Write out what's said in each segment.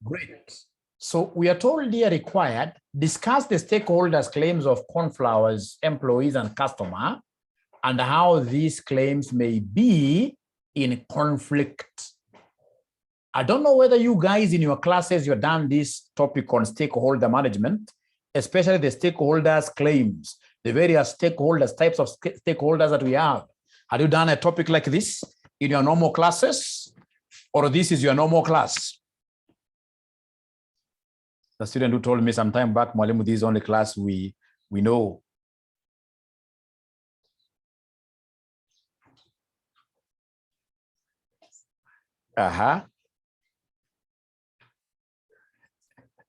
Great. So we are told here required, discuss the stakeholders' claims of Cornflower's employees and customer and how these claims may be in conflict. I don't know whether you guys in your classes, you've done this topic on stakeholder management, especially the stakeholders' claims, the various stakeholders, types of stakeholders that we have. Have you done a topic like this in your normal classes, or this is your normal class? The student who told me some time back, Mwalimu, this is the only class we know.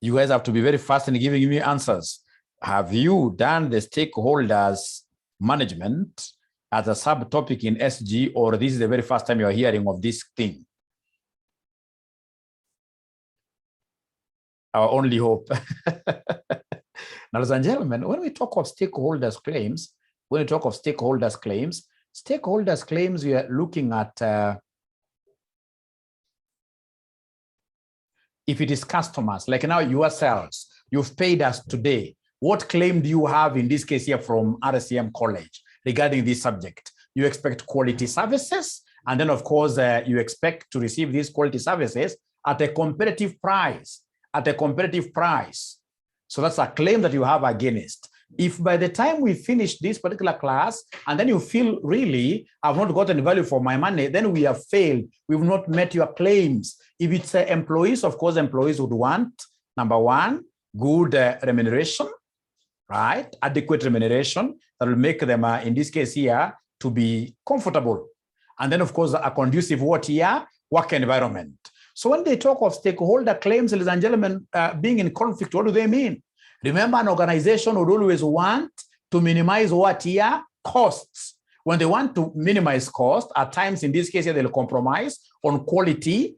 You guys have to be very fast in giving me answers. Have you done the stakeholders management as a subtopic in SG, or this is the very first time you're hearing of this thing? Our only hope. Now, ladies and gentlemen, when we talk of stakeholders claims, we are looking at if it is customers, like now yourselves, you've paid us today. What claim do you have in this case here from RCM College regarding this subject? You expect quality services, and then of course you expect to receive these quality services at a competitive price. So that's a claim that you have against. If by the time we finish this particular class and then you feel really I've not gotten value for my money, then we have failed. We've not met your claims. If it's employees, of course, employees would want, number one, good remuneration, right? Adequate remuneration that will make them, in this case here, to be comfortable. And then, of course, a conducive work environment. So when they talk of stakeholder claims, ladies and gentlemen, being in conflict, what do they mean? Remember, an organization would always want to minimize costs. When they want to minimize cost, at times in this case, they'll compromise on quality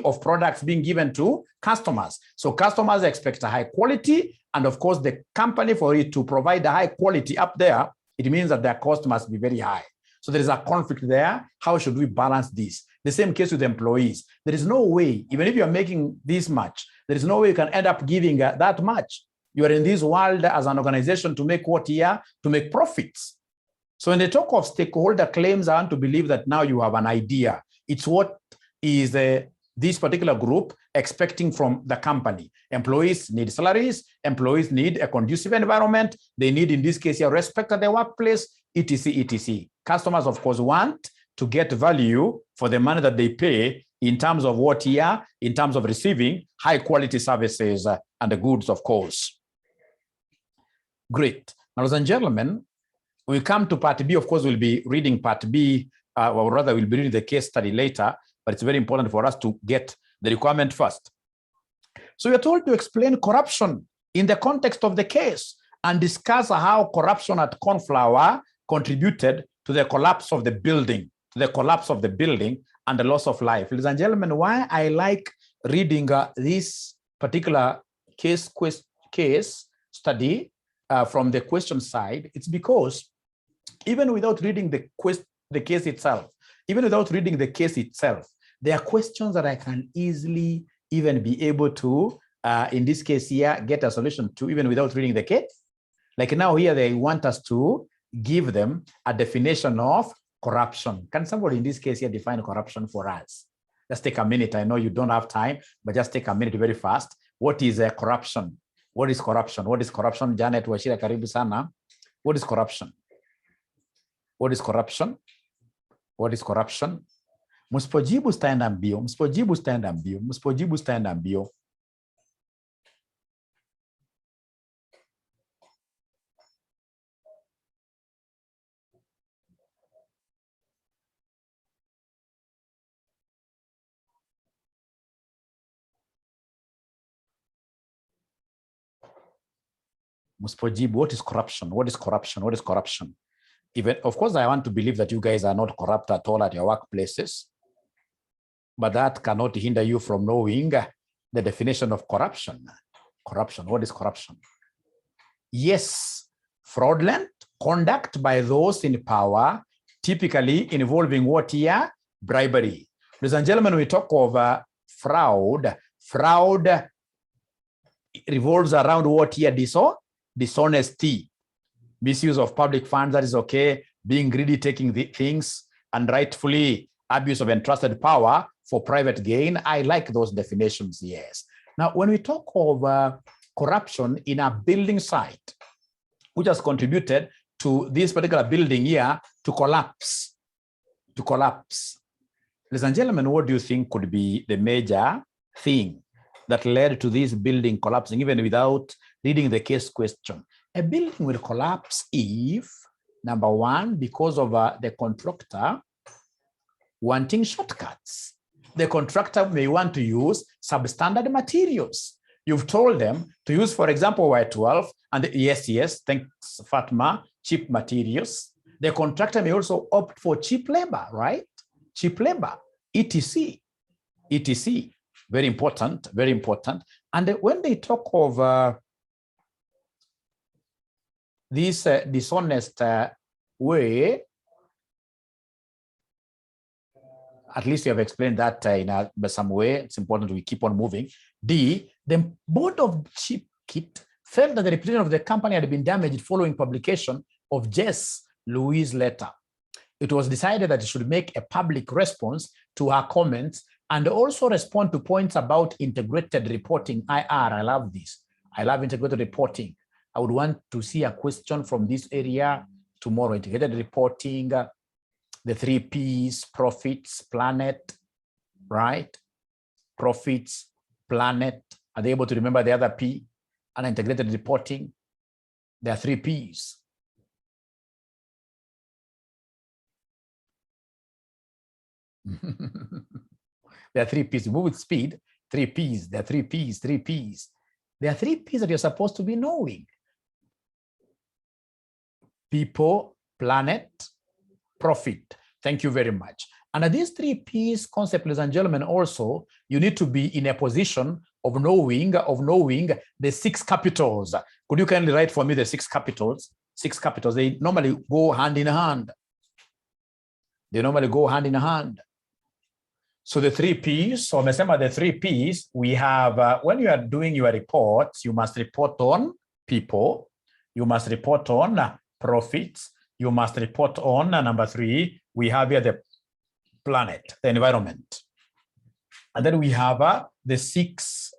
of products being given to customers. So customers expect a high quality, and of course, the company, for it to provide the high quality up there, it means that their cost must be very high. So there is a conflict there. How should we balance this? The same case with employees. There is no way, even if you're making this much, there is no way you can end up giving that much. You are in this world as an organization to make to make profits. So when they talk of stakeholder claims, I want to believe that now you have an idea. It's what is this particular group expecting from the company. Employees need salaries. Employees need a conducive environment. They need, in this case, respect at the workplace, etc., etc. Customers, of course, want to get value for the money that they pay in terms of in terms of receiving high quality services and the goods, of course. Great. Now, ladies and gentlemen, we come to part B. Of course, we'll be reading part B, or rather we'll be reading the case study later, but it's very important for us to get the requirement first. So we are told to explain corruption in the context of the case and discuss how corruption at Cornflower contributed to the collapse of the building, and the loss of life. Ladies and gentlemen, why I like reading this particular case study from the question side, it's because even without reading the case itself, there are questions that I can easily even be able to, in this case here, get a solution to, even without reading the case. Like now here, they want us to give them a definition of corruption. Can somebody in this case here define corruption for us? Just take a minute. I know you don't have time, but just take a minute very fast. What is corruption? What is corruption? What is corruption? Janet Washira, karibu sana. What is corruption? What is corruption? What is corruption? Msipojibu stand mbio. Msipojibu stand mbio. Msipojibu stand mbio. Muspojibu, what is corruption? What is corruption? What is corruption? Even, of course, I want to believe that you guys are not corrupt at all at your workplaces, but that cannot hinder you from knowing the definition of corruption. Corruption, what is corruption? Yes, fraudulent conduct by those in power, typically involving what here? Bribery. Ladies and gentlemen, we talk of fraud. Fraud revolves around what here? Dishonesty. Misuse of public funds, that is okay. Being greedy, taking the things, and rightfully abuse of entrusted power for private gain. I like those definitions, yes. Now, when we talk of corruption in a building site, which has contributed to this particular building here to collapse, Ladies and gentlemen, what do you think could be the major thing that led to this building collapsing, even without reading the case question? A building will collapse if, number one, because of the contractor wanting shortcuts. The contractor may want to use substandard materials. You've told them to use, for example, Y12, and yes, thanks, Fatma, cheap materials. The contractor may also opt for cheap labor, right? Cheap labor, etc. Very important, very important. And when they talk of this dishonest way, at least you have explained that in some way. It's important we keep on moving. D, the board of Cheap Kit felt that the reputation of the company had been damaged following publication of Jess Louise' letter. It was decided that it should make a public response to her comments and also respond to points about integrated reporting, IR. I love this. I love integrated reporting. I would want to see a question from this area tomorrow. Integrated reporting, the 3 Ps, profits, planet, right? Profits, planet. Are they able to remember the other P? And integrated reporting, there are 3 Ps. There are 3 Ps. Move with speed. 3 Ps. There are 3 Ps. 3 Ps. There are 3 Ps that you're supposed to be knowing. People, planet, profit. Thank you very much. And these 3 Ps concept, ladies and gentlemen, also, you need to be in a position of knowing the 6 capitals. Could you kindly write for me the 6 capitals? 6 capitals. They normally go hand in hand. They normally go hand in hand. So the 3 Ps, so remember the 3 Ps, we have, when you are doing your reports, you must report on people, you must report on profits, you must report on, number 3, we have here the planet, the environment. And then we have the six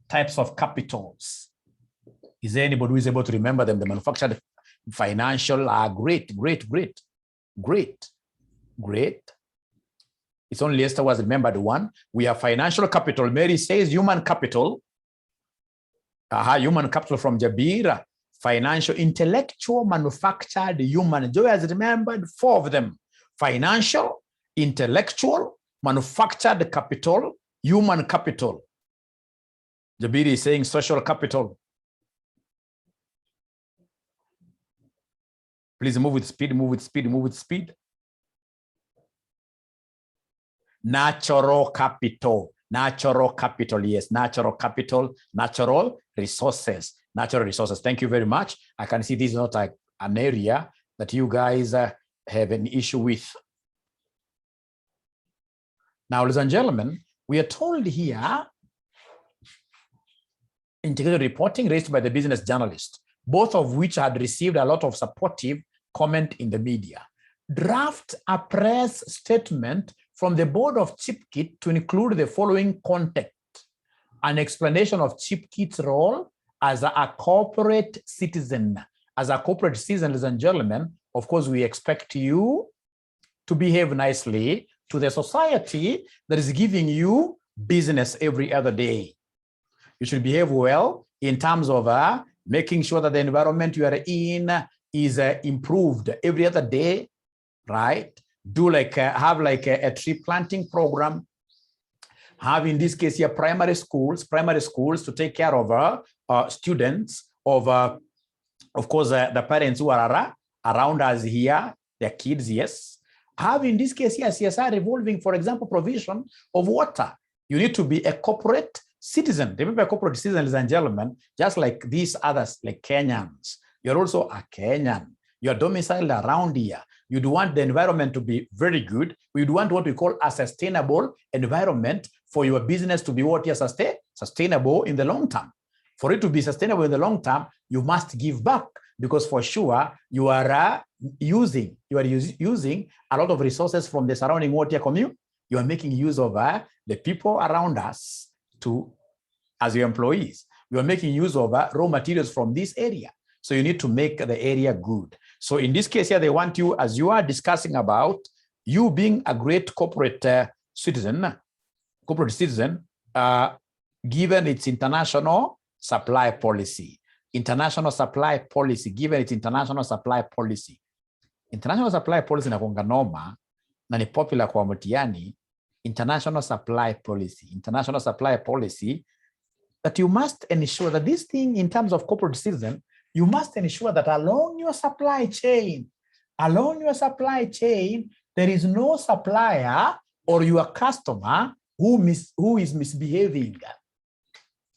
types of capitals. Is there anybody who is able to remember them? The manufactured, financial, great. It's only Esther was remembered one. We have financial capital. Mary says human capital. Human capital from Jabir. Financial, intellectual, manufactured, human. Joy has remembered 4 of them. Financial, intellectual, manufactured capital, human capital. Jabir is saying social capital. Please move with speed, move with speed, move with speed. Natural capital, yes, natural capital, natural resources. Thank you very much. I can see this is not an area that you guys have an issue with. Now, ladies and gentlemen, we are told here, integrated reporting raised by the business journalist, both of which had received a lot of supportive comment in the media. Draft a press statement from the board of Cheap Kit to include the following content: an explanation of Cheap Kit's role as a corporate citizen. As a corporate citizen, ladies and gentlemen, of course, we expect you to behave nicely to the society that is giving you business every other day. You should behave well in terms of making sure that the environment you are in is improved every other day, right? Do have a tree planting program. Have, in this case here, primary schools to take care of students, of course, the parents who are around us here, their kids, yes. Have, in this case here, CSR revolving, for example, provision of water. You need to be a corporate citizen. Remember, corporate citizens, ladies and gentlemen, just like these others, like Kenyans. You're also a Kenyan. You're domiciled around here. You'd want the environment to be very good. You'd want what we call a sustainable environment for your business to be what is sustainable in the long term. For it to be sustainable in the long term, you must give back, because for sure you are using a lot of resources from the surrounding water community. You are making use of the people around us as your employees. You are making use of raw materials from this area. So you need to make the area good. So in this case here, they want you, as you are discussing about you being a great corporate citizen, given its international supply policy. International supply policy, given its international supply policy. International supply policy na konga noma, na ni popular kwa mtiani. International supply policy, that you must ensure that this thing in terms of corporate citizen, you must ensure that along your supply chain, there is no supplier or your customer who is misbehaving.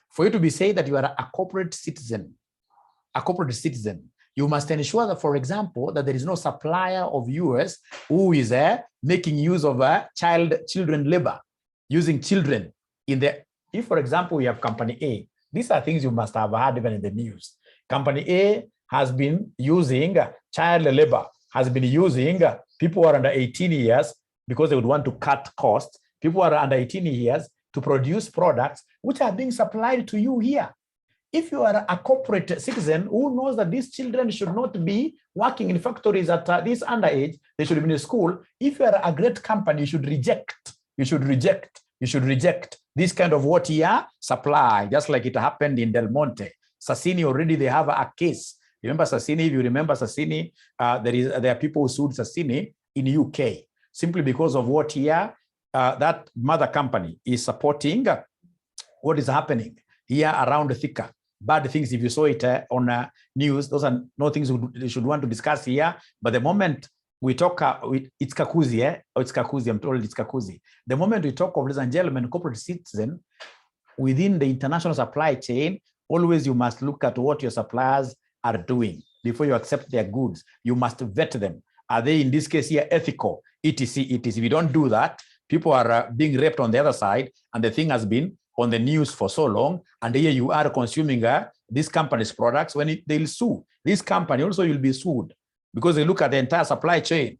For you to be said that you are a corporate citizen, you must ensure that, for example, that there is no supplier of yours who is making use of children labor, using children in the. If, for example, we have company A, these are things you must have heard even in the news. Company A has been using child labor, has been using people who are under 18 years because they would want to cut costs. People who are under 18 years to produce products which are being supplied to you here. If you are a corporate citizen who knows that these children should not be working in factories at this underage, they should be in school. If you are a great company, you should reject this kind of what here supply, just like it happened in Del Monte. Sassini already, they have a case. Remember Sassini? If you remember Sassini, there are people who sued Sassini in UK simply because of what here that mother company is supporting what is happening here around Thika. Bad things, if you saw it on news, those are no things we should want to discuss here. But the moment we talk, it's Kakuzi, it's Kakuzi, I'm told it's Kakuzi. The moment we talk of, ladies and gentlemen, corporate citizen within the international supply chain, always you must look at what your suppliers are doing before you accept their goods. You must vet them. Are they, in this case here, ethical? etc. If you don't do that, people are being raped on the other side, and the thing has been on the news for so long, and here you are consuming this company's products. When they'll sue this company, also you'll be sued because they look at the entire supply chain.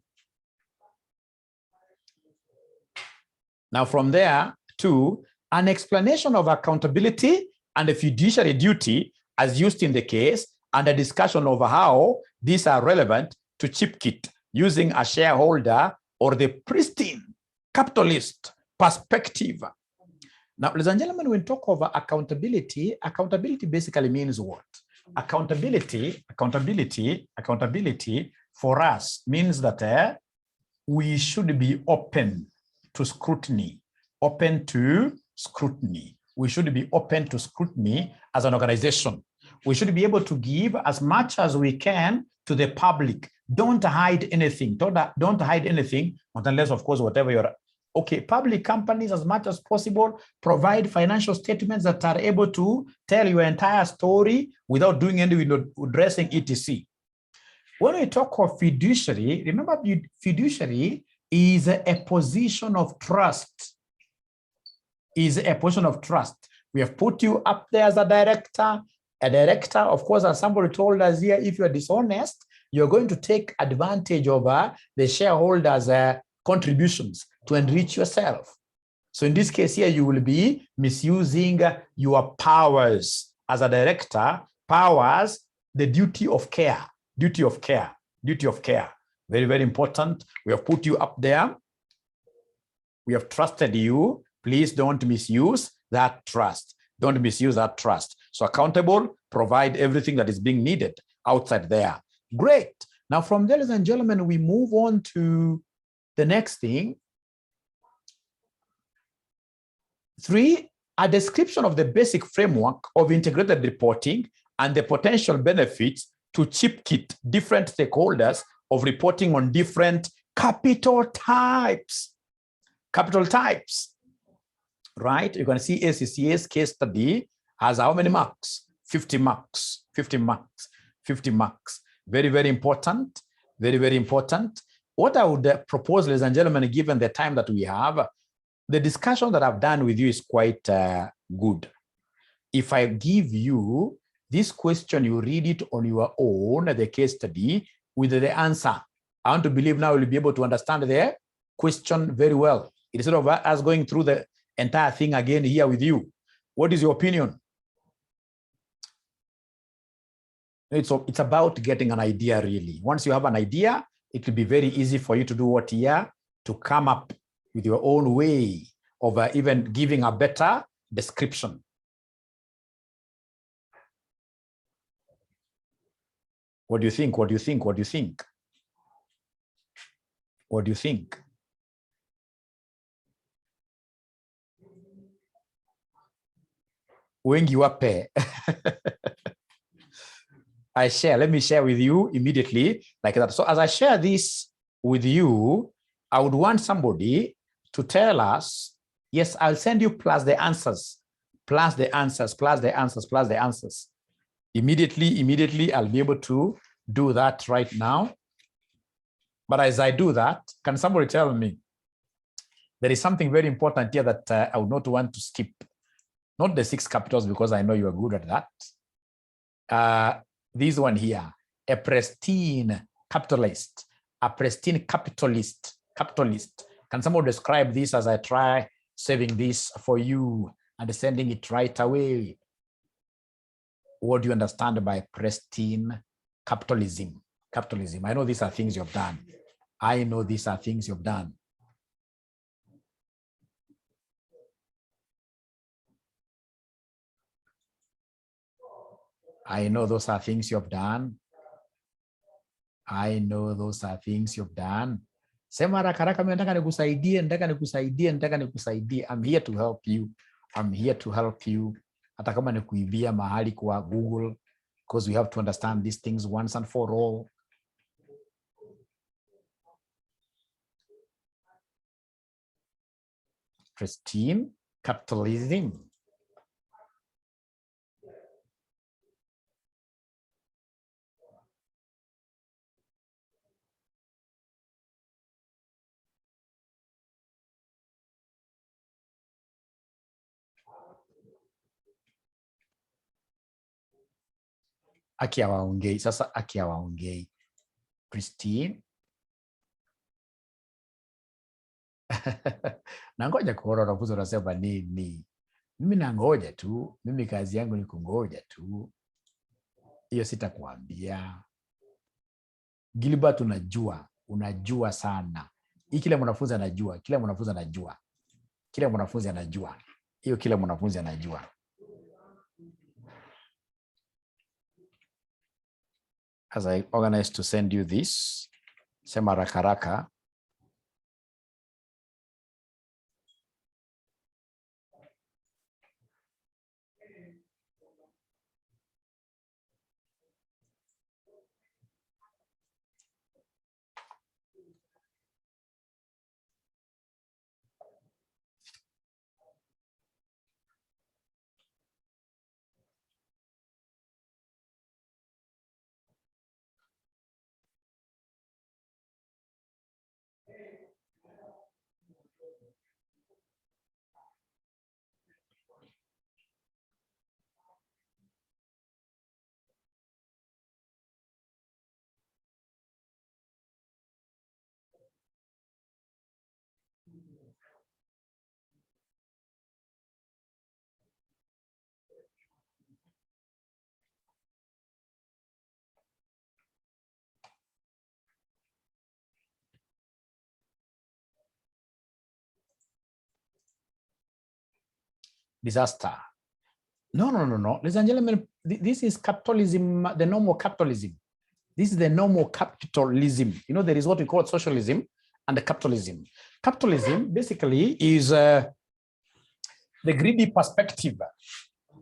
Now from there to an explanation of accountability and the fiduciary duty as used in the case, and a discussion of how these are relevant to chip kit using a shareholder or the pristine capitalist perspective. Now, ladies and gentlemen, when we talk about accountability basically means what? Accountability for us means that we should be open to scrutiny, We should be open to scrutiny as an organization. We should be able to give as much as we can to the public. Don't hide anything. Don't hide anything, unless, of course, whatever you're. Okay, public companies, as much as possible, provide financial statements that are able to tell your entire story without doing any dressing, etc. When we talk of fiduciary, remember, fiduciary is a position of trust. We have put you up there as a director. A director, of course, as somebody told us here, if you're dishonest, you're going to take advantage of the shareholders' contributions to enrich yourself. So in this case here, you will be misusing your powers as a director. Powers, the duty of care. Very, very important. We have put you up there. We have trusted you. Please don't misuse that trust. So accountable, provide everything that is being needed outside there. Great. Now from there, ladies and gentlemen, we move on to the next thing. 3, a description of the basic framework of integrated reporting and the potential benefits to chip kit different stakeholders of reporting on different capital types. Right? You can see ACCA's case study has how many marks? 50 marks. Very, very important. what I would propose, ladies and gentlemen, given the time that we have, the discussion that I've done with you is quite good. If I give you this question, you read it on your own, the case study, with the answer. I want to believe now you'll be able to understand the question very well, instead of us going through the entire thing again here with you. What is your opinion? It's about getting an idea, really. Once you have an idea, it will be very easy for you to do what here, to come up with your own way of even giving a better description. What do you think? What do you think? What do you think? What do you think? Wengi wape. Let me share with you immediately like that. So as I share this with you, I would want somebody to tell us, yes, I'll send you plus the answers, plus the answers, plus the answers, plus the answers. Immediately, I'll be able to do that right now. But as I do that, can somebody tell me, there is something very important here that I would not want to skip. Not the 6 capitals, because I know you are good at that. This one here, a pristine capitalist, a pristine capitalist. Can somebody describe this as I try saving this for you and sending it right away? What do you understand by pristine capitalism? I know these are things you've done. I know these are things you've done. I know those are things you've done. I know those are things you've done. Sema haraka haraka, mimi nataka nikusaidie. I'm here to help you. I'm here to help you. Hata kama ni kuibia mahali kwa Google, because we have to understand these things once and for all. Pristine capitalism. Aki hawaongei. Sasa aki hawaongei. Pristine. Nangoja kuona wanafunzi wanasema nini. Mimi nangoja tu. Mimi kazi yangu ni kungoja tu. Hiyo sitakuambia. Gilbert, unajua sana. Hii kila mwanafunzi anajua. Kila mwanafunzi anajua. Hiyo kila mwanafunzi anajua. As I organize to send you this, sema haraka. Disaster. No. Ladies and gentlemen, this is capitalism, the normal capitalism. This is the normal capitalism. You know, there is what we call socialism and the capitalism. Capitalism basically is the greedy perspective.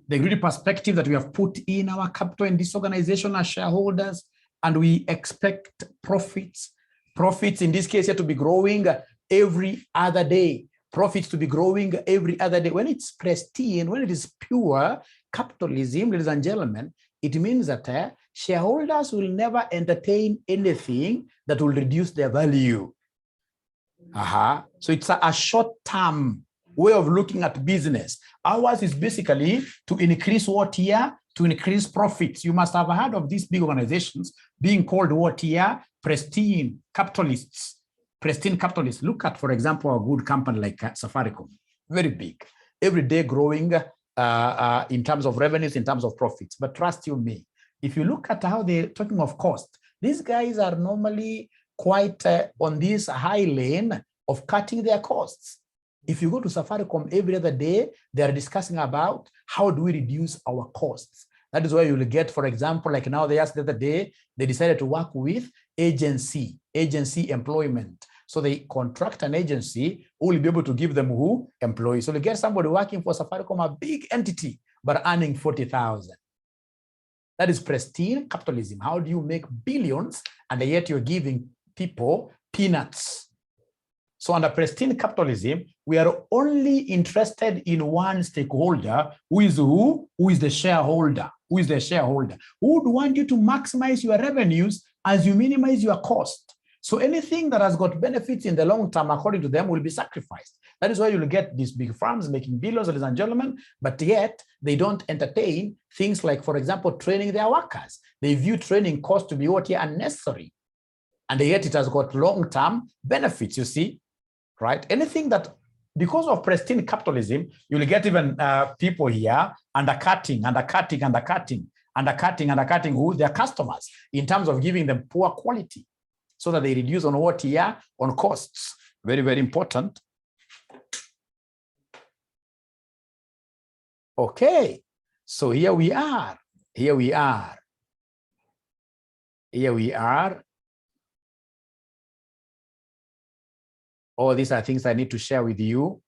The greedy perspective that we have put in our capital in this organization as shareholders, and we expect profits. Profits in this case here to be growing every other day. Profits to be growing every other day. When it's pristine, when it is pure capitalism, ladies and gentlemen, it means that shareholders will never entertain anything that will reduce their value. So it's a short-term way of looking at business. Ours is basically to increase what here? To increase profits. You must have heard of these big organizations being called what here? Pristine capitalists. Pristine capitalists. Look at, for example, a good company like Safaricom. Very big. Every day growing in terms of revenues, in terms of profits. But trust you me, if you look at how they're talking of cost, these guys are normally quite on this high lane of cutting their costs. If you go to Safaricom every other day, they are discussing about how do we reduce our costs. That is why you will get, for example, like now they asked the other day, they decided to work with agency employment. So they contract an agency who will be able to give them who? Employees. So they get somebody working for Safaricom, a big entity, but earning 40,000. That is pristine capitalism. How do you make billions and yet you're giving people peanuts? So under pristine capitalism, we are only interested in one stakeholder, who is who? Who is the shareholder? Who is the shareholder? Who would want you to maximize your revenues as you minimize your cost? So anything that has got benefits in the long term, according to them, will be sacrificed. That is why you'll get these big firms making billions, ladies and gentlemen, but yet they don't entertain things like, for example, training their workers. They view training costs to be what here unnecessary. And yet it has got long-term benefits, you see, right? Anything that, because of pristine capitalism, you'll get even people here undercutting who? Their customers in terms of giving them poor quality so that they reduce on what here? On costs. Very, very important. Okay, so here we are. All these are things I need to share with you.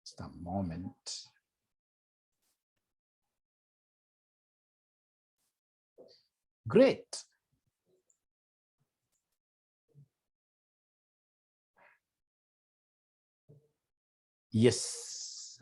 Just a moment. Great. Yes.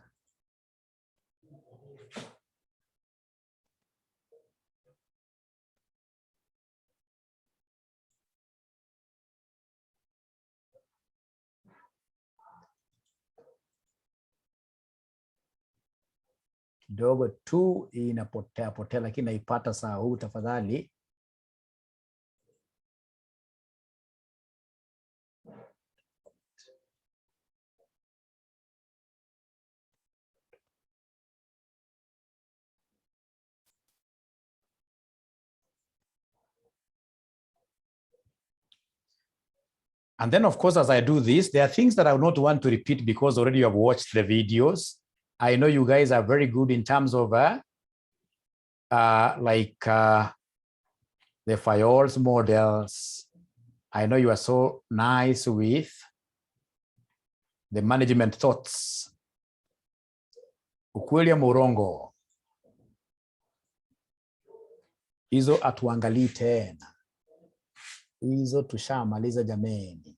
Kidogo tu inapotea potea, lakini naipata saa huu, tafadhali. And then, of course, as I do this, there are things that I would not want to repeat because already you have watched the videos. I know you guys are very good in terms of the FIOLs models. I know you are so nice with the management thoughts. Ukweli murongo. Hizo atuangalii tena. Hizo tushamaliza jameni.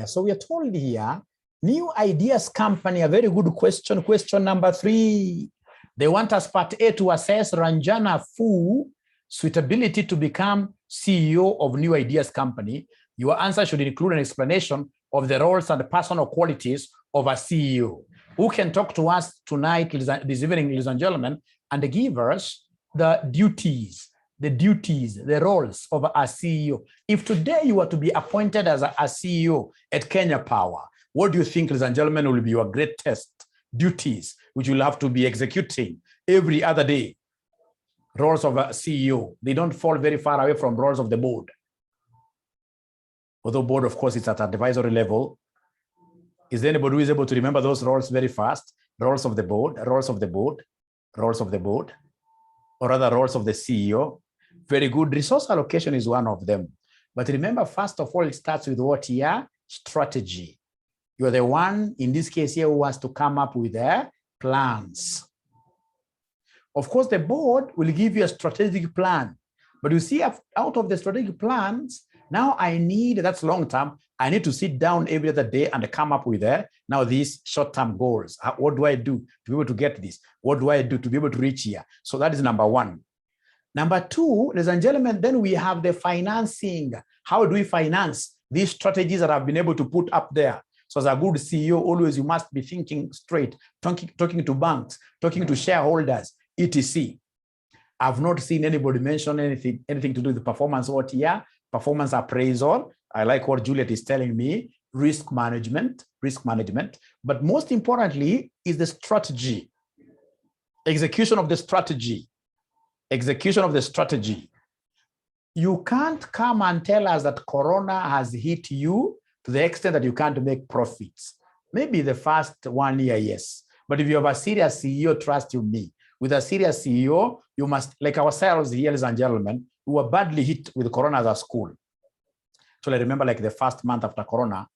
So we are told here, new ideas company, a very good question. Question number 3. They want us part A to assess Ranjana Fu suitability to become CEO of new ideas company. Your answer should include an explanation of the roles and the personal qualities of a CEO. Who can talk to us tonight, this evening, ladies and gentlemen, and give us the duties, the roles of a CEO. If today you were to be appointed as a CEO at Kenya Power, what do you think, ladies and gentlemen, will be your greatest duties, which you'll have to be executing every other day? Roles of a CEO. They don't fall very far away from roles of the board. Although board, of course, it's at advisory level. Is there anybody who is able to remember those roles very fast? Roles of the board, roles of the board, roles of the board, or rather roles of the CEO. Very good. Resource allocation is one of them. But remember, first of all, it starts with what here? Strategy. You're the one, in this case here, who has to come up with their plans. Of course, the board will give you a strategic plan. But you see, out of the strategic plans, now I need, that's long term, I need to sit down every other day and come up with now these short-term goals. What do I do to be able to get this? What do I do to be able to reach here? So that is number one. Number two, ladies and gentlemen, then we have the financing. How do we finance these strategies that I've been able to put up there? So as a good CEO, always you must be thinking straight, talking to banks, talking to shareholders, etc. I've not seen anybody mention anything to do with the performance OTR, performance appraisal. I like what Juliet is telling me, risk management. But most importantly is the strategy, execution of the strategy. You can't come and tell us that Corona has hit you to the extent that you can't make profits. Maybe the first 1 year, yes. But if you have a serious CEO, trust you me, with a serious CEO, you must, like ourselves here, ladies and gentlemen, who were badly hit with Corona as a school. So I remember like the first month after Corona,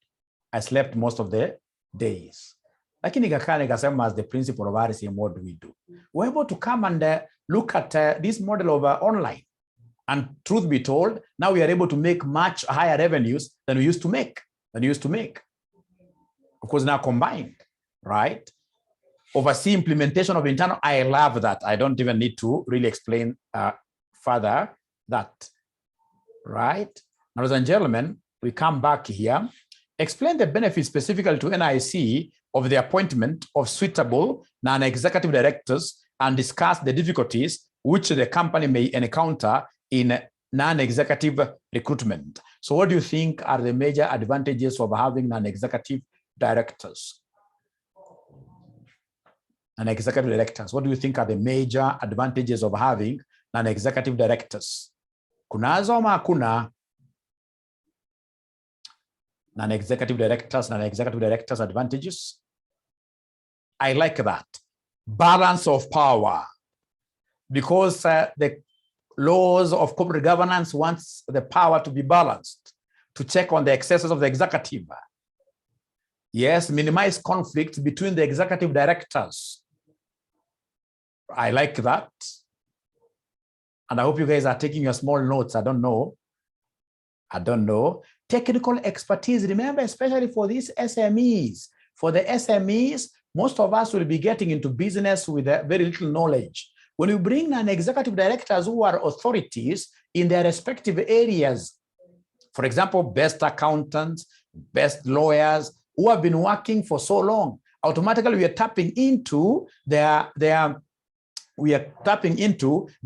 I slept most of the days. Lakini as the principle of RCM, what do we do? We're able to come and look at this model of online. And truth be told, now we are able to make much higher revenues than we used to make. Of course, now combined, right? Oversee implementation of internal, I love that. I don't even need to really explain further that, right? Now, ladies and gentlemen, we come back here. Explain the benefits specifically to NIC of the appointment of suitable non-executive directors and discuss the difficulties which the company may encounter in non-executive recruitment. So what do you think are the major advantages of having non-executive directors? Non-executive directors, what do you think are the major advantages of having non-executive directors? Kunazo ama hakuna? Non-executive directors advantages? I like that. Balance of power. Because the laws of corporate governance wants the power to be balanced, to check on the excesses of the executive. Yes, minimize conflict between the executive directors. I like that. And I hope you guys are taking your small notes. I don't know. Technical expertise, remember, especially for these SMEs. For the SMEs, most of us will be getting into business with very little knowledge. When you bring non-executive directors who are authorities in their respective areas, for example, best accountants, best lawyers, who have been working for so long, automatically we are tapping into their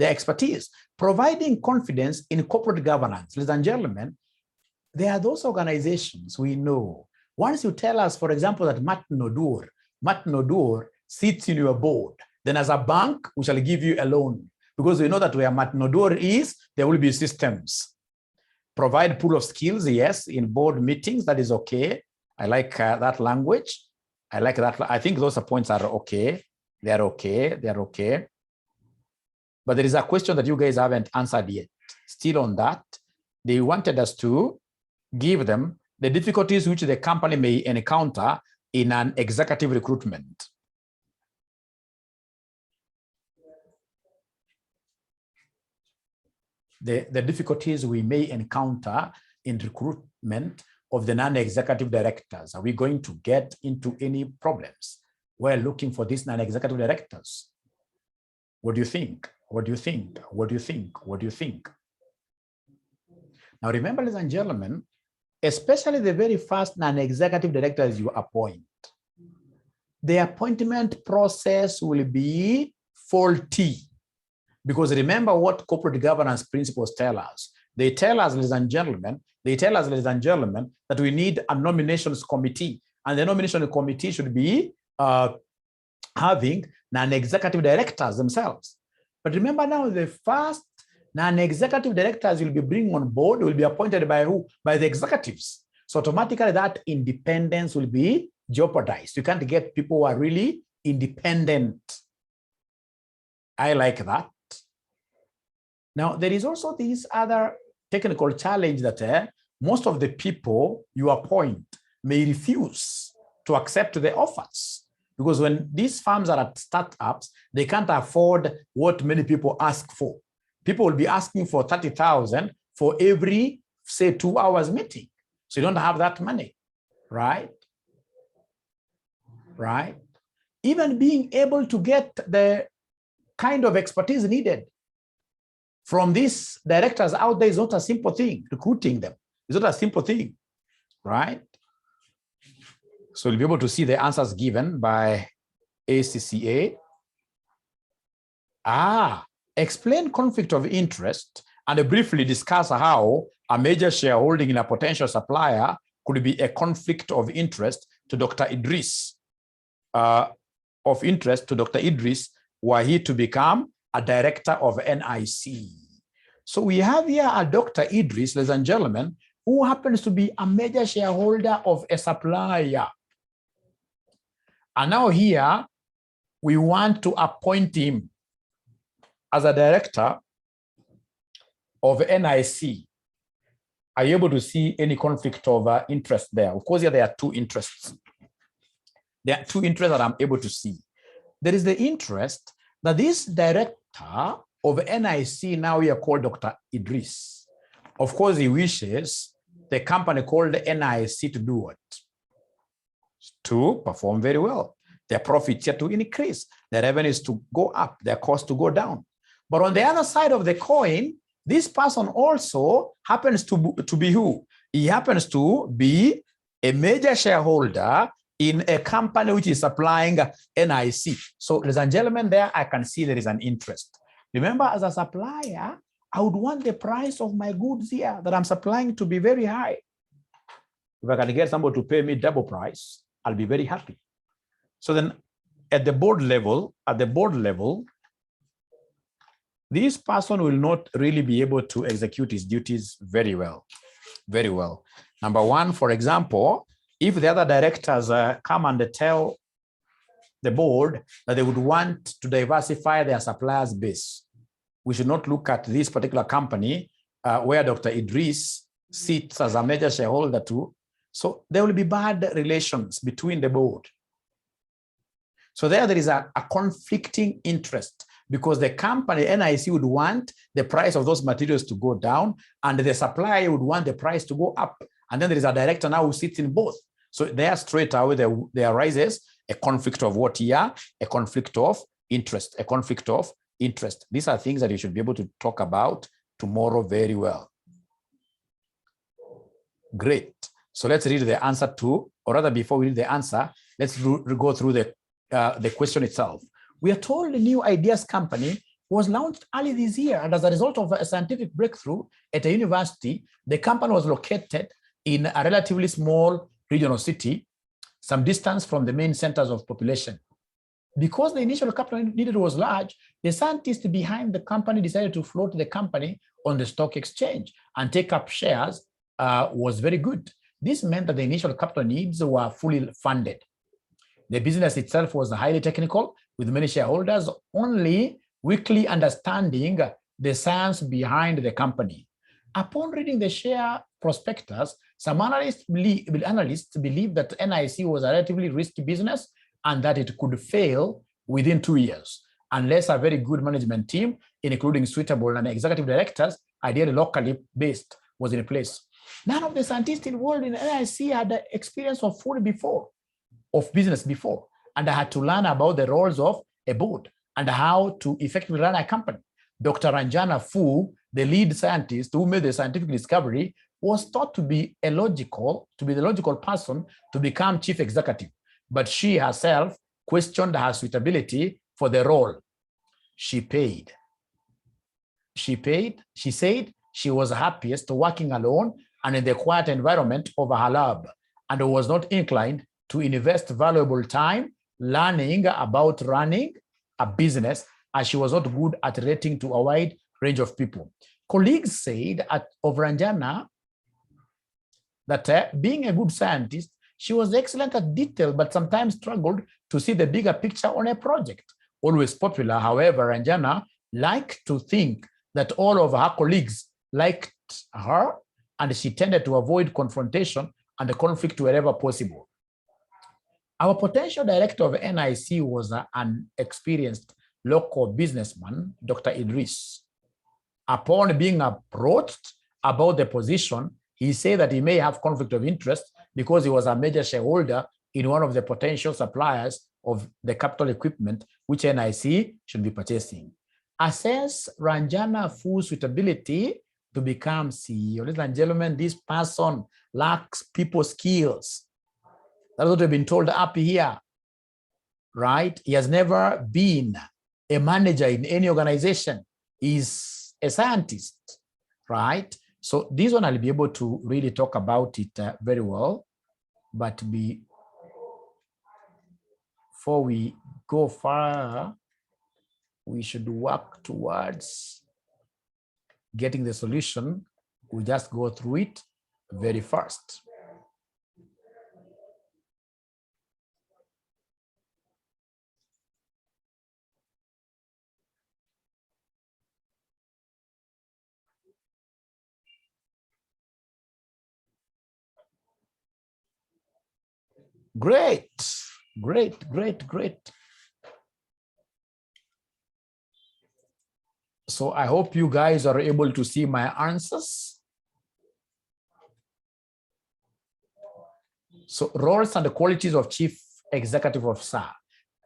expertise, providing confidence in corporate governance. Ladies and gentlemen, there are those organizations we know. Once you tell us, for example, that Martin Odur sits in your board, then as a bank, we shall give you a loan, because we know that where Martin Odur is, there will be systems. Provide pool of skills, yes, in board meetings, that is okay. I like that language. I like that. I think those points are okay. They're okay. But there is a question that you guys haven't answered yet. Still on that, they wanted us to give them the difficulties which the company may encounter in an executive recruitment. The difficulties we may encounter in recruitment of the non-executive directors. Are we going to get into any problems? We're looking for these non-executive directors. What do you think? Now remember, ladies and gentlemen, especially the very first non-executive directors you appoint, the appointment process will be faulty. Because remember what corporate governance principles tell us. They tell us, ladies and gentlemen, that we need a nominations committee. And the nomination committee should be having non-executive directors themselves. But remember now, the first non-executive directors you'll be bringing on board will be appointed by who? By the executives. So automatically that independence will be jeopardized. You can't get people who are really independent. I like that. Now, there is also this other technical challenge that most of the people you appoint may refuse to accept the offers. Because when these firms are at startups, they can't afford what many people ask for. People will be asking for 30,000 for every, say, 2 hours meeting. So you don't have that money, right? Right? Even being able to get the kind of expertise needed from these directors out there is not a simple thing. Recruiting them is not a simple thing, right? So you'll be able to see the answers given by ACCA. Explain conflict of interest and briefly discuss how a major shareholding in a potential supplier could be a conflict of interest to Dr. Idris. Were he to become a director of NIC. So we have here a Dr. Idris, ladies and gentlemen, who happens to be a major shareholder of a supplier. And now here, we want to appoint him as a director of NIC. Are you able to see any conflict of interest there? Of course, here there are two interests. There are two interests that I'm able to see. There is the interest that this director of NIC, now we are called Dr. Idris. Of course, he wishes the company called NIC to do what? To perform very well. Their profits are to increase, their revenues to go up, their costs to go down. But on the other side of the coin, this person also happens to be who? He happens to be a major shareholder in a company which is supplying NIC. So, ladies and gentlemen, there I can see there is an interest. Remember, as a supplier, I would want the price of my goods here that I'm supplying to be very high. If I can get somebody to pay me double price, I'll be very happy. So then at the board level, this person will not really be able to execute his duties very well. Very well. Number one, for example, if the other directors come and tell the board that they would want to diversify their suppliers base, we should not look at this particular company where Dr. Idris sits as a major shareholder too. So there will be bad relations between the board. So there is a conflicting interest because the company, NIC, would want the price of those materials to go down and the supplier would want the price to go up. And then there is a director now who sits in both. So there straight away there arises a conflict of what here? A conflict of interest, a conflict of interest. These are things that you should be able to talk about tomorrow very well. Great. So let's read the answer to, or rather before we read the answer, let's go through the question itself. We are told the New Ideas Company was launched early this year, and as a result of a scientific breakthrough at a university, the company was located in a relatively small regional city, some distance from the main centers of population. Because the initial capital needed was large, the scientists behind the company decided to float the company on the stock exchange and take up shares was very good. This meant that the initial capital needs were fully funded. The business itself was highly technical, with many shareholders only weakly understanding the science behind the company. Upon reading the share prospectus, some analysts believe that NIC was a relatively risky business and that it could fail within 2 years, unless a very good management team, including suitable and executive directors, ideally locally based, was in place. None of the scientists involved in NIC had experience of business before, and I had to learn about the roles of a board and how to effectively run a company. Dr. Ranjana Fu, the lead scientist who made the scientific discovery, was thought to be the logical person to become chief executive, but she herself questioned her suitability for the role. She said she was happiest working alone and in the quiet environment of her lab, and was not inclined to invest valuable time learning about running a business, as she was not good at relating to a wide range of people. Colleagues said of Ranjana that being a good scientist, she was excellent at detail, but sometimes struggled to see the bigger picture on a project. Always popular, however, Ranjana liked to think that all of her colleagues liked her, and she tended to avoid confrontation and the conflict wherever possible. Our potential director of NIC was an experienced local businessman, Dr. Idris. Upon being approached about the position, he said that he may have conflict of interest because he was a major shareholder in one of the potential suppliers of the capital equipment which NIC should be purchasing. Assess Ranjana Fu's suitability to become CEO. Ladies and gentlemen, this person lacks people skills. That's what we've been told up here, right? He has never been a manager in any organization. He's a scientist, right? So this one I'll be able to really talk about it very well. But before we go far, we should work towards getting the solution. We'll just go through it very fast. Great, great, great, great. So I hope you guys are able to see my answers. So roles and the qualities of Chief Executive Officer.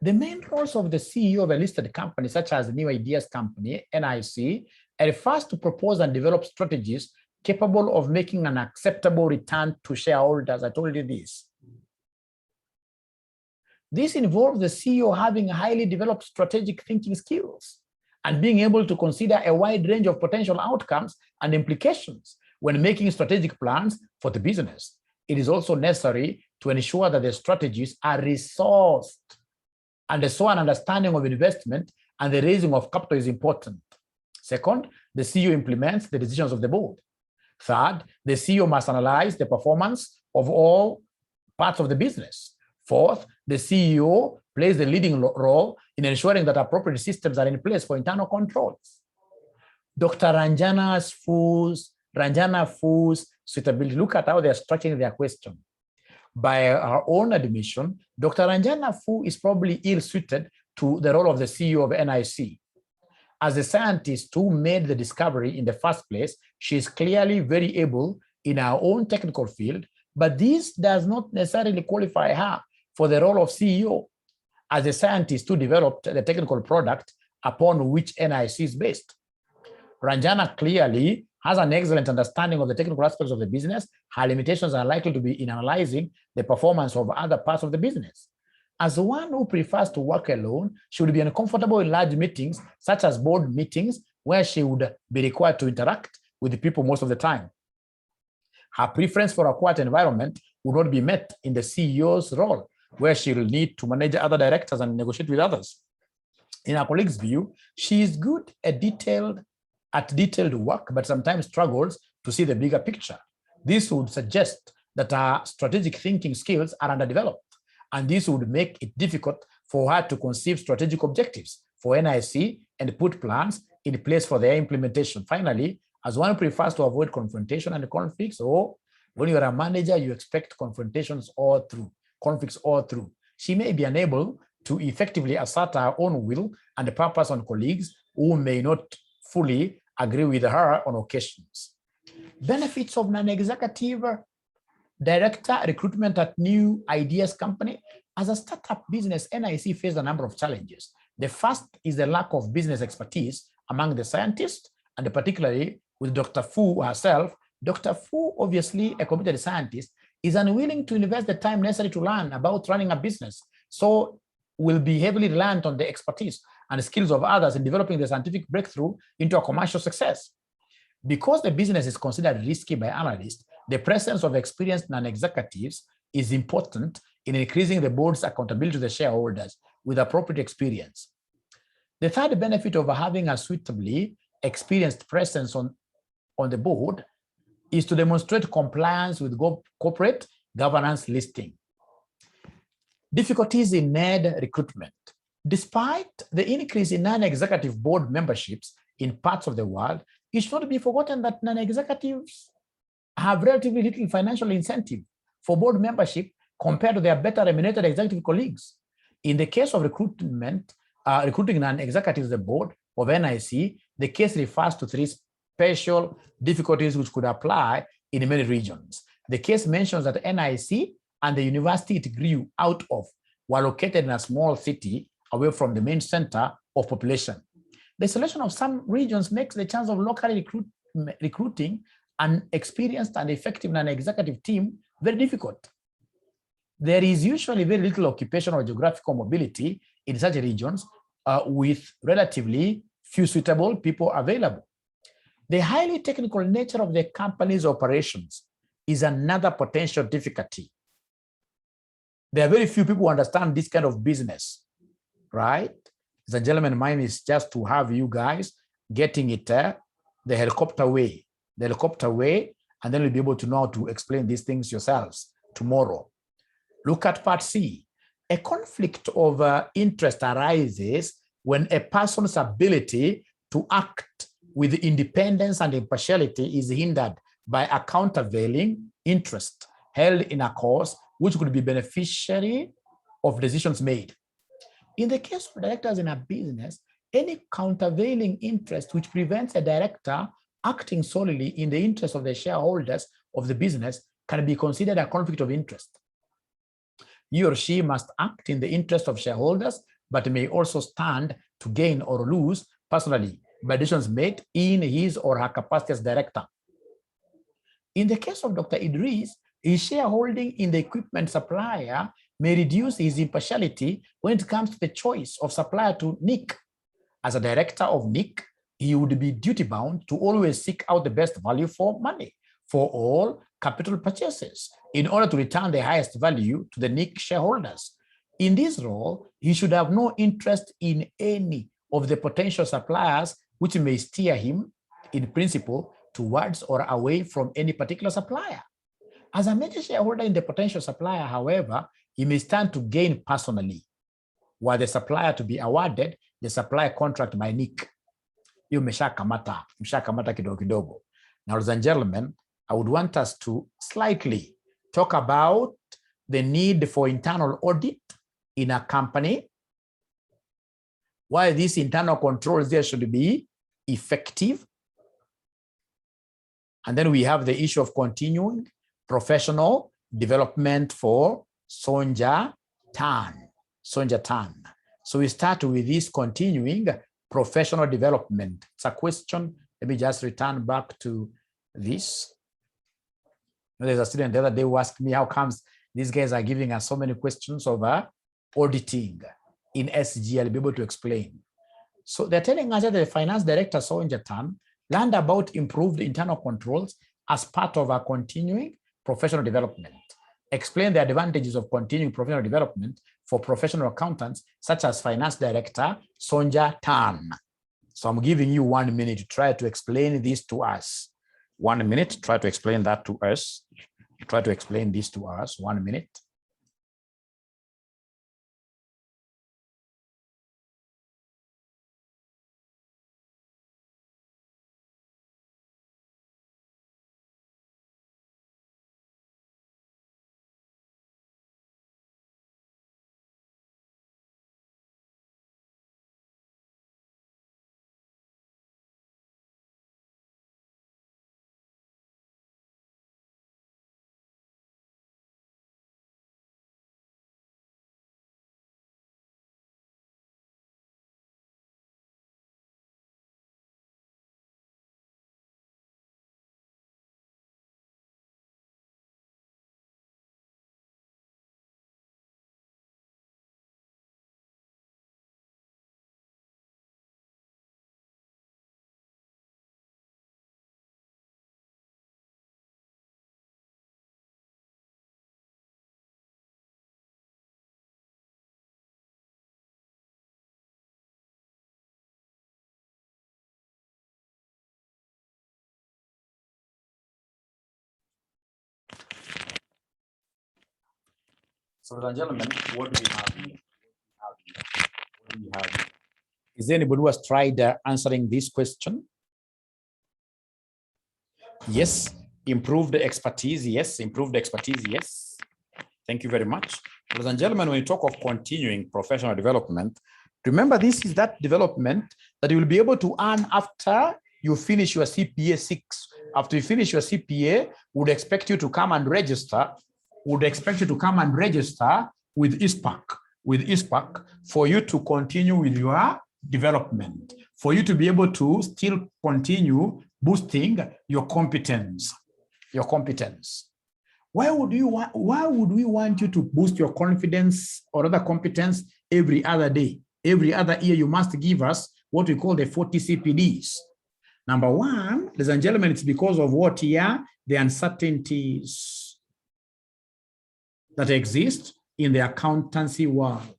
The main roles of the CEO of a listed company, such as the New Ideas Company, NIC, are first to propose and develop strategies capable of making an acceptable return to shareholders. I told you this. This involves the CEO having highly developed strategic thinking skills and being able to consider a wide range of potential outcomes and implications when making strategic plans for the business. It is also necessary to ensure that the strategies are resourced, and so an understanding of investment and the raising of capital is important. Second, the CEO implements the decisions of the board. Third, the CEO must analyze the performance of all parts of the business. Fourth, the CEO plays the leading role in ensuring that appropriate systems are in place for internal controls. Dr. Ranjana Fu's suitability. Look at how they're structuring their question. By her own admission, Dr. Ranjana Fu is probably ill-suited to the role of the CEO of NIC. As a scientist who made the discovery in the first place, she is clearly very able in her own technical field, but this does not necessarily qualify her for the role of CEO, as a scientist who developed the technical product upon which NIC is based. Ranjana clearly has an excellent understanding of the technical aspects of the business. Her limitations are likely to be in analyzing the performance of other parts of the business. As one who prefers to work alone, she would be uncomfortable in large meetings, such as board meetings, where she would be required to interact with the people most of the time. Her preference for a quiet environment would not be met in the CEO's role, where she will need to manage other directors and negotiate with others. In her colleague's view, she is good at detailed work, but sometimes struggles to see the bigger picture. This would suggest that her strategic thinking skills are underdeveloped, and this would make it difficult for her to conceive strategic objectives for NIC and put plans in place for their implementation. Finally, as one prefers to avoid confrontation and conflicts, or when you're a manager, you expect confrontations all through. Conflicts all through. She may be unable to effectively assert her own will and purpose on colleagues who may not fully agree with her on occasions. Benefits of non-executive director recruitment at New Ideas Company. As a startup business, NIC faced a number of challenges. The first is the lack of business expertise among the scientists, and particularly with Dr. Fu herself. Dr. Fu, obviously a committed scientist, is unwilling to invest the time necessary to learn about running a business, so will be heavily reliant on the expertise and skills of others in developing the scientific breakthrough into a commercial success. Because the business is considered risky by analysts, the presence of experienced non-executives is important in increasing the board's accountability to the shareholders with appropriate experience. The third benefit of having a suitably experienced presence on the board is to demonstrate compliance with corporate governance listing. Difficulties in NED recruitment. Despite the increase in non-executive board memberships in parts of the world, it should not be forgotten that non-executives have relatively little financial incentive for board membership compared to their better remunerated executive colleagues. In the case of recruiting non-executives the board of NIC, the case refers to three special difficulties which could apply in many regions. The case mentions that NIC and the university it grew out of were located in a small city away from the main center of population. The selection of some regions makes the chance of locally recruiting an experienced and effective non-executive team very difficult. There is usually very little occupational or geographical mobility in such regions with relatively few suitable people available. The highly technical nature of the company's operations is another potential difficulty. There are very few people who understand this kind of business, right? The gentleman, mine is just to have you guys getting it the helicopter way, and then you'll be able to know how to explain these things yourselves tomorrow. Look at part C. A conflict of interest arises when a person's ability to act with independence and impartiality is hindered by a countervailing interest held in a cause which could be beneficiary of decisions made. In the case of directors in a business, any countervailing interest which prevents a director acting solely in the interest of the shareholders of the business can be considered a conflict of interest. He or she must act in the interest of shareholders, but may also stand to gain or lose personally by decisions made in his or her capacity as director. In the case of Dr. Idris, his shareholding in the equipment supplier may reduce his impartiality when it comes to the choice of supplier to NIC. As a director of NIC, he would be duty-bound to always seek out the best value for money for all capital purchases in order to return the highest value to the NIC shareholders. In this role, he should have no interest in any of the potential suppliers which may steer him, in principle, towards or away from any particular supplier. As a major shareholder in the potential supplier, however, he may stand to gain personally, were the supplier to be awarded the supply contract by NIC. You mshakamata kidogo kidogo. Now, ladies and gentlemen, I would want us to slightly talk about the need for internal audit in a company, why these internal controls there should be effective. And then we have the issue of continuing professional development for Sonja Tan. So we start with this continuing professional development. It's a question. Let me just return back to this. There's a student the other day who asked me, how comes these guys are giving us so many questions over auditing in SG? I'll be able to explain. So they're telling us that the finance director, Sonja Tan, learned about improved internal controls as part of our continuing professional development. Explain the advantages of continuing professional development for professional accountants, such as finance director, Sonja Tan. So I'm giving you 1 minute to try to explain this to us. 1 minute, try to explain that to us. Try to explain this to us, 1 minute. So, ladies and gentlemen, what do we have here? What do we have here? Is there anybody who has tried answering this question? Yes. Improved expertise, yes. Improved expertise, yes. Thank you very much. Ladies and gentlemen, when you talk of continuing professional development, remember this is that development that you will be able to earn after you finish your CPA 6. After you finish your CPA, would expect you to come and register, with ISPAC for you to continue with your development, for you to be able to still continue boosting your competence. Why would we want you to boost your confidence or other competence every other day? Every other year, you must give us what we call the 40 CPDs. Number one, ladies and gentlemen, it's because of what here? The uncertainties that exist in the accountancy world.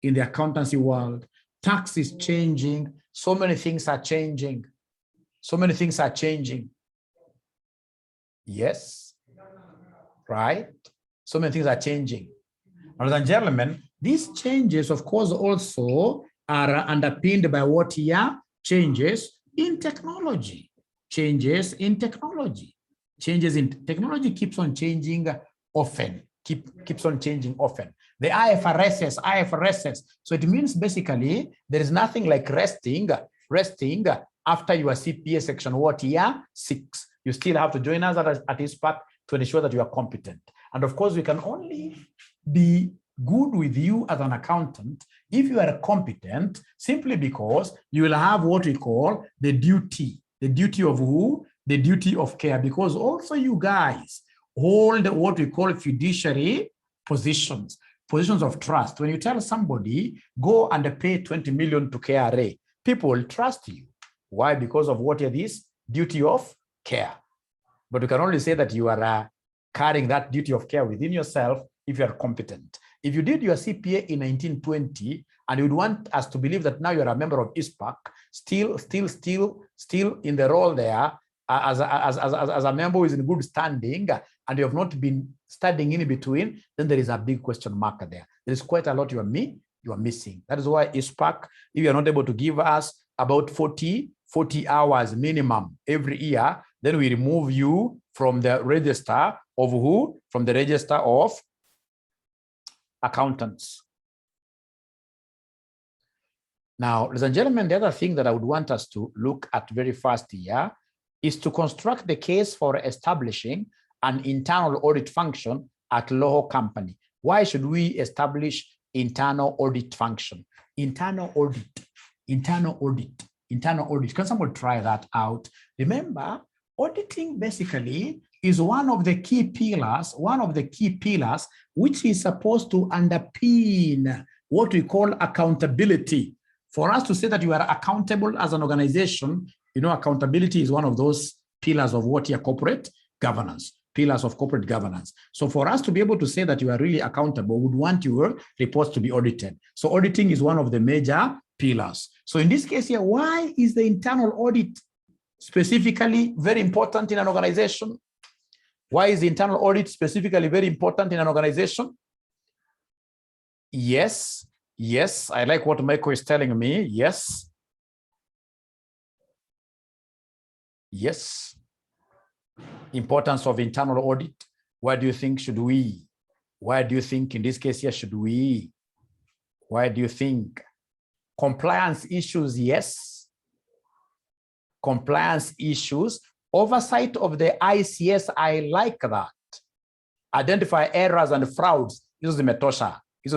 In the accountancy world, tax is changing. So many things are changing. Yes, right? So many things are changing. Ladies and gentlemen, these changes, of course, also are underpinned by what here? Changes in technology. Changes in technology keeps on changing often. Keeps on changing often. The IFRSs. So it means basically there is nothing like resting after your CPA section what year 6. You still have to join us at ISPAC to ensure that you are competent. And of course, we can only be good with you as an accountant if you are competent, simply because you will have what we call the duty. The duty of who? The duty of care, because also you guys hold what we call fiduciary positions of trust. When you tell somebody, go and pay 20 million to KRA, people will trust you. Why? Because of what is this? Duty of care. But you can only say that you are carrying that duty of care within yourself if you are competent. If you did your CPA in 1920 and you would want us to believe that now you're a member of ISPAC, still in the role there as a member who is in good standing, and you have not been studying in between, then there is a big question mark there. There is quite a lot you are missing. That is why ISPAC, if you are not able to give us about 40 hours minimum every year, then we remove you from the register of who? From the register of accountants. Now, ladies and gentlemen, the other thing that I would want us to look at very fast here is to construct the case for establishing an internal audit function at Loho Company. Why should we establish internal audit function? Internal audit. Can someone try that out? Remember, auditing basically is one of the key pillars, which is supposed to underpin what we call accountability. For us to say that you are accountable as an organization, you know, accountability is one of those pillars of what your corporate governance, So for us to be able to say that you are really accountable, we would want your reports to be audited. So auditing is one of the major pillars. So in this case here, why is the internal audit specifically very important in an organization? Why is the internal audit specifically very important in an organization? Yes, I like what Michael is telling me. Yes. Importance of internal audit. Why do you think in this case here should we? Why do you think? Compliance issues, yes. Compliance issues. Oversight of the ICS, I like that. Identify errors and frauds. Hizo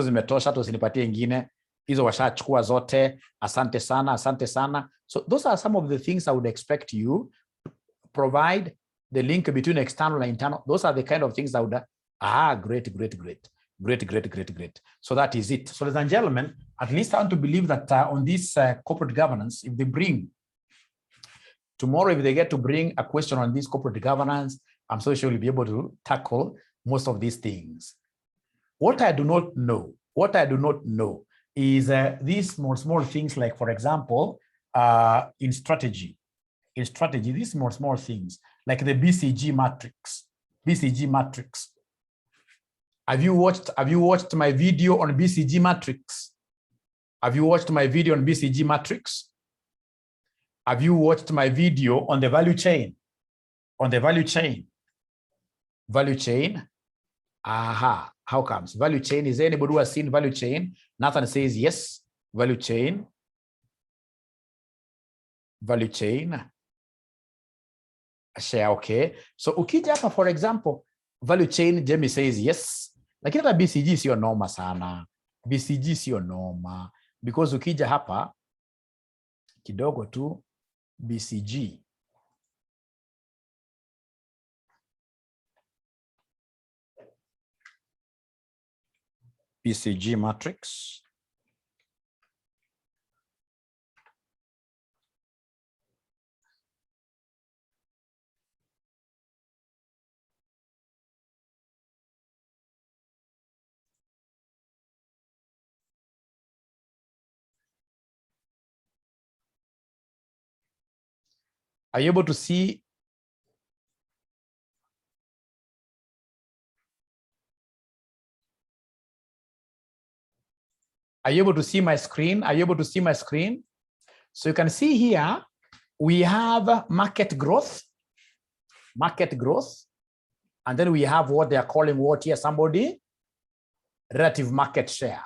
zimetosha, tusinipatie ingine. Hizo washachukua zote. Asante sana. So those are some of the things I would expect you to provide the link between external and internal. Those are the kind of things that would, great. So that is it. So ladies and gentlemen, at least I want to believe that on this corporate governance, if they bring, tomorrow, if they get to bring a question on this corporate governance, I'm so sure we'll be able to tackle most of these things. What I do not know is these small things, like, for example, in strategy, these small things, like the BCG matrix. Have you watched my video on BCG matrix? Have you watched my video on BCG matrix? Have you watched my video on the value chain? Aha, how comes? Value chain, is there anybody who has seen value chain? Nathan says yes, value chain. Value chain. Share, okay. So ukija hapa, for example, value chain, Jamie says yes. Lakini hata BCG sio noma sana. BCG sio noma. Because ukija hapa, kidogo tu, BCG. BCG matrix. Are you able to see? Are you able to see my screen? Are you able to see my screen? So you can see here, we have market growth, and then we have what they are calling what here, somebody? Relative market share.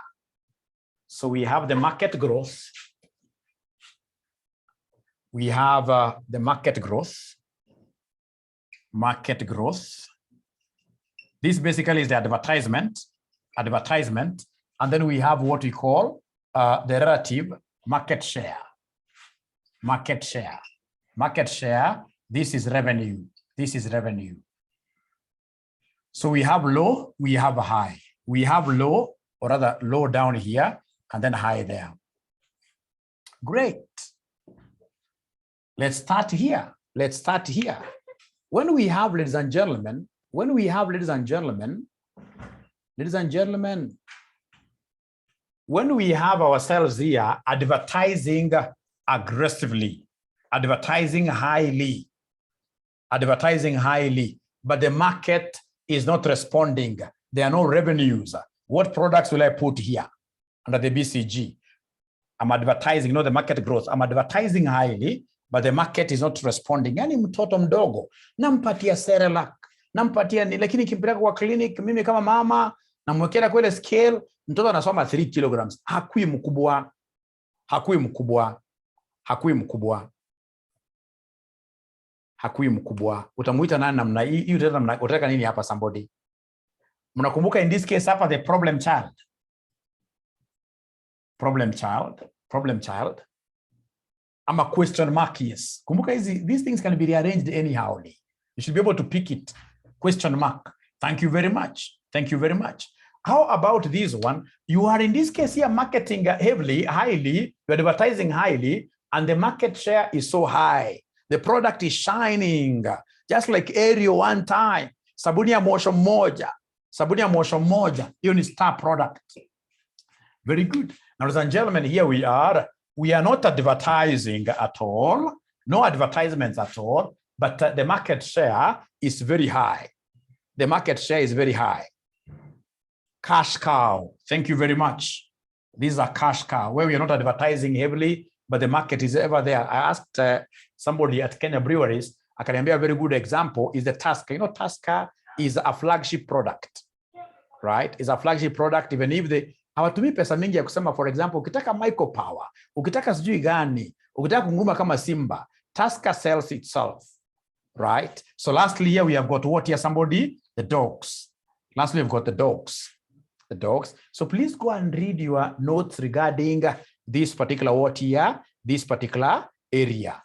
So we have the market growth. We have the market growth. This basically is the advertisement. And then we have what we call the relative market share. Market share, this is revenue. So we have low, we have high. We have low, or rather low down here, and then high there. Great. Let's start here. When we have, ladies and gentlemen, when we have ourselves here advertising aggressively, advertising highly, but the market is not responding, there are no revenues, what products will I put here under the BCG? I'm advertising, not the market growth. I'm advertising highly, but the market is not responding. Yani mtoto mdogo, nampatia Cerelac, nampatia ni, lakini kimpeleka kwa clinic, mimi kama mama, namwekea kwa ile scale, mtoto anasoma 3 kilograms. Hakui mkubwa. Utamuita nani namna hii? Utaka nini hapa somebody? Mnakumbuka in this case hapa the problem child. I'm a question mark, yes. Kumbuka these things can be rearranged anyhow. You should be able to pick it. Question mark. Thank you very much. How about this one? You are in this case here marketing heavily, highly, you're advertising highly, and the market share is so high. The product is shining, just like Aereo one time. Sabuni ya motion moja. Hiyo ni star product. Very good. Now, ladies and gentlemen, here we are not advertising at all, no advertisements at all, but the market share is very high. Cash cow, thank you very much. These are cash cow, where we are not advertising heavily, but the market is ever there. I asked somebody at Kenya Breweries, I can remember a very good example is the Tusker. You know, Tusker is a flagship product, right? It's a flagship product, even if they hawatumi pesa mingi ya kusema, for example, ukitaka micropower, ukitaka sijui gani, ukitaka kunguma kama Simba, Tusker sells itself, right? So lastly here we have got what here, somebody? The dogs. Lastly we've got the dogs. So please go and read your notes regarding this particular what here, this particular area.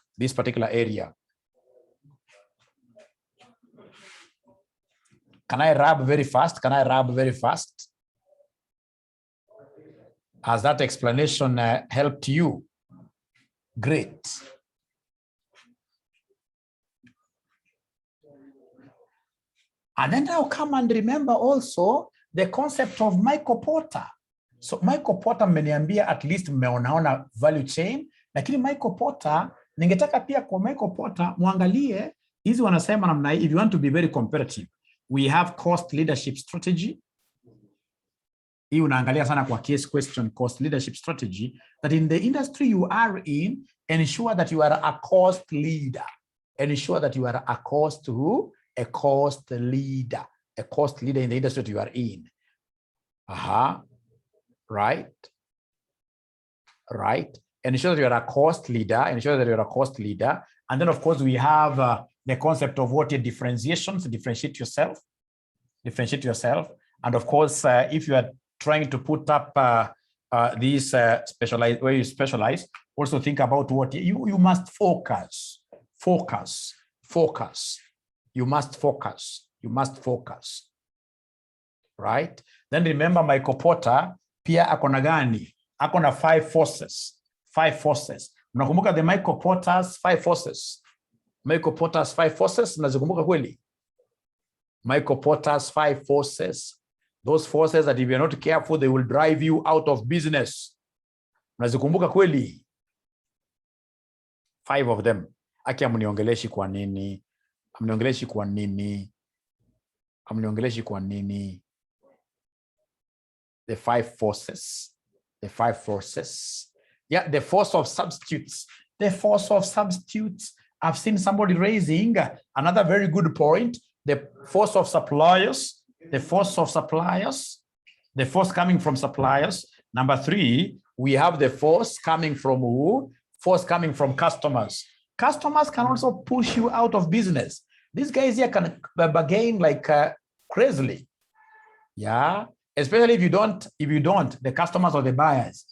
Can I rub very fast? Has that explanation helped you? Great. And then now come and remember also the concept of Michael Porter. So Michael Porter mmeniambia at least mmeonaona value chain, lakini Michael Porter, ningetaka pia kwa Michael Porter muangalie hizi wanasema namna hii, if you want to be very competitive, we have cost leadership strategy. Hii unaangalia sana kwa case question, cost leadership strategy, that in the industry you are in, ensure that you are a cost leader. A cost leader. a cost leader in the industry that you are in. Right. Ensure that you're a cost leader. And then, of course, we have the concept of what your differentiations, differentiate yourself. And of course, if you are trying to put up these specialized, where you specialize, also think about what you must focus. You must focus. Right? Then remember Michael Porter, pia akona gani? Akona 5 forces. Unakumbuka the Michael Porter's 5 forces? Unazikumbuka kweli? Michael Porter's 5 forces. Those forces that if you're not careful, they will drive you out of business. Unazikumbuka kweli? 5 of them. Aki amniongeleshi kwa nini? The 5 forces. Yeah, the force of substitutes. I've seen somebody raising another very good point. The force of suppliers. The force coming from suppliers. Number 3, we have the force coming from who? Force coming from customers. Customers can also push you out of business. These guys here can bargain like crazily. Yeah, especially if you don't, the customers or the buyers,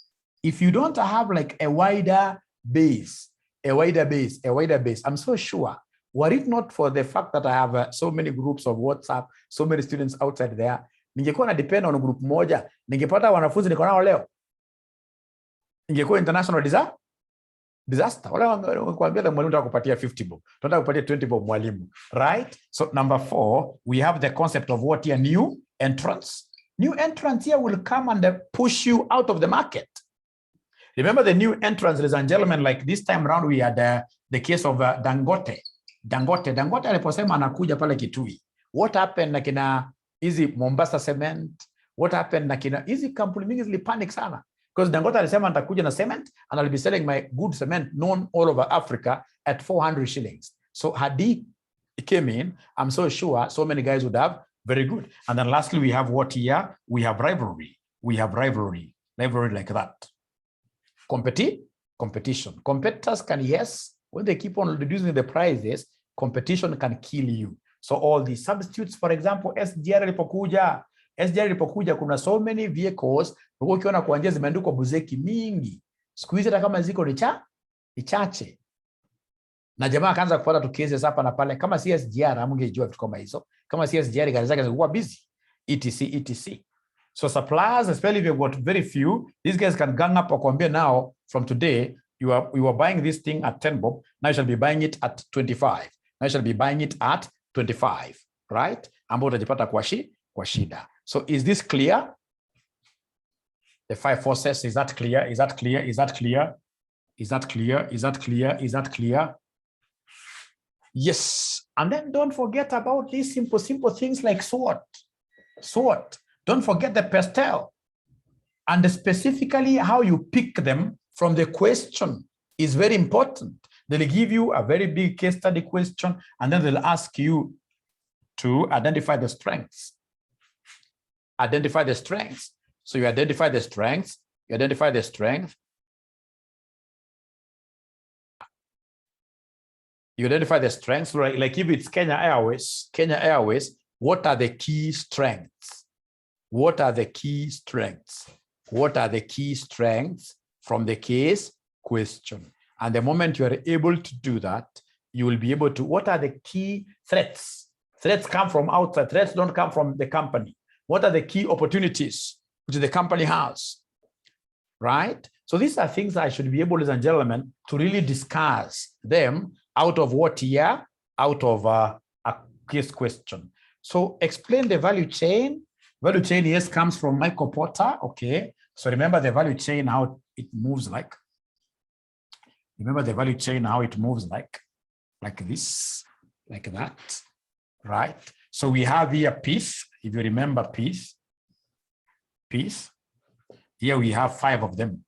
if you don't have like a wider base, I'm so sure, were it not for the fact that I have so many groups of WhatsApp, so many students outside there, ningekuwa na depend on group moja, ningepata wanafunzi niko nao leo. Ingekuwa international disaster. Wala kuambia mwalimu nataka kupatia 50 bob, tunataka kupatia 20 bob mwalimu, right? So number 4, we have the concept of what here? New entrants. New entrants here will come and push you out of the market. Remember the new entrants, ladies and gentlemen, like this time around we had the case of Dangote aliposema anakuja pale Kitui. What happened na kina hizi Mombasa Cement? What happened na kina hizi kampuni mingi zilipanic sana? Because Dangote alisema nitakuja na cement and I'll be selling my good cement known all over Africa at 400 shillings. So had he came in, I'm so sure so many guys would have very good. And then lastly, we have what here? We have rivalry. Rivalry like that. Competition. Competitors can, yes, when they keep on reducing the prices, competition can kill you. So all the substitutes, for example, SGR ilipokuja kuna so many vehicles, ukiona kuanzia zimeandikwa buzeki mingi. Siku hizi hata kama ziko ni chache. Na jamaa akaanza kupata tu cases hapa na pale, kama si SGR hamngejua vitu kama hizo. Kama si SGR gari zake zilikuwa busy. etc. So suppliers, especially if you've got very few, these guys can gang up wakwambia now, from today, you are buying this thing at 10 bob, now you shall be buying it at 25. Now you shall be buying it at 25, right? Ambao utajipata kwa shida. So is this clear? The 5 forces, is that clear? Yes. And then don't forget about these simple things like SWOT. Don't forget the pastel. And specifically how you pick them from the question is very important. They'll give you a very big case study question, and then they'll ask you to identify the strengths. So you identify the strengths. Like if it's Kenya Airways, what are the key strengths? From the case question? And the moment you are able to do that, you will be able to, what are the key threats? Threats come from outside. Threats don't come from the company. What are the key opportunities which the company has, right? So these are things I should be able, ladies and gentlemen, to really discuss them out of what here? Out of a case question. So explain the value chain. Value chain, yes, comes from Michael Porter. Okay. So remember the value chain, how it moves like. Remember the value chain, how it moves like this, like that, right? So we have here piece. If you remember piece. Here we have 5 of them.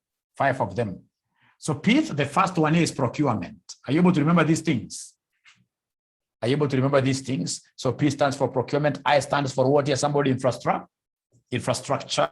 So piece, the first one is procurement. Are you able to remember these things? Are you able to remember these things? So P stands for procurement. I stands for what here? Somebody infrastructure.